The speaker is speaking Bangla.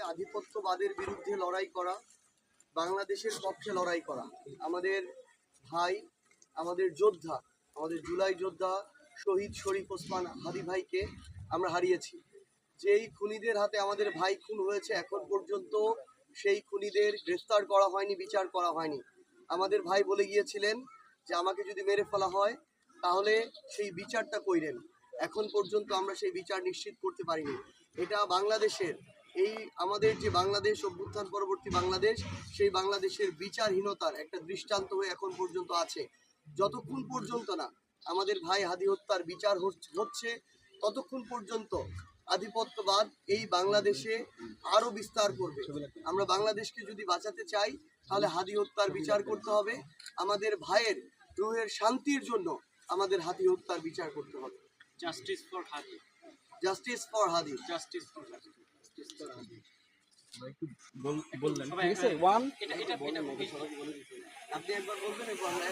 আধিপত্যবাদের বিরুদ্ধে লড়াই করা, বাংলাদেশের পক্ষে লড়াই করা। আমাদের ভাই, আমাদের যোদ্ধা, আমাদের জুলাই যোদ্ধা শহীদ শরীফ ওসমান হাদি ভাইকে আমরা হারিয়েছি। যেই খুনিদের হাতে আমাদের ভাই খুন হয়েছে, এখন পর্যন্ত সেই খুনিদের গ্রেফতার করা হয়নি, বিচার করা হয়নি। আমাদের ভাই বলে গিয়েছিলেন যে আমাকে যদি মেরে ফেলা হয় তাহলে সেই বিচারটা কইরেন। এখন পর্যন্ত আমরা সেই বিচার নিশ্চিত করতে পারিনি। এটা বাংলাদেশের, এই আমাদের যে বাংলাদেশ অভ্যুত্থান পরবর্তী বাংলাদেশ, সেই বাংলাদেশের বিচারহীনতার একটা দৃষ্টান্ত হয়ে এখন পর্যন্ত আছে। যতক্ষণ পর্যন্ত না আমাদের ভাই হাদি হত্যার বিচার হচ্ছে, ততক্ষণ পর্যন্ত আধিপত্যবাদ এই বাংলাদেশে আরো বিস্তার করবে। আমরা বাংলাদেশকে যদি বাঁচাতে চাই তাহলে হাদি হত্যার বিচার করতে হবে। আমাদের ভাইয়ের রুহের শান্তির জন্য আমাদের হাদি হত্যার বিচার করতে হবে। Justice for Hadi, justice for Hadi, justice for Hadi. বললেন ঠিক আছে ওয়ান এটা আপনি একবার বলবেন, এরপর আমরা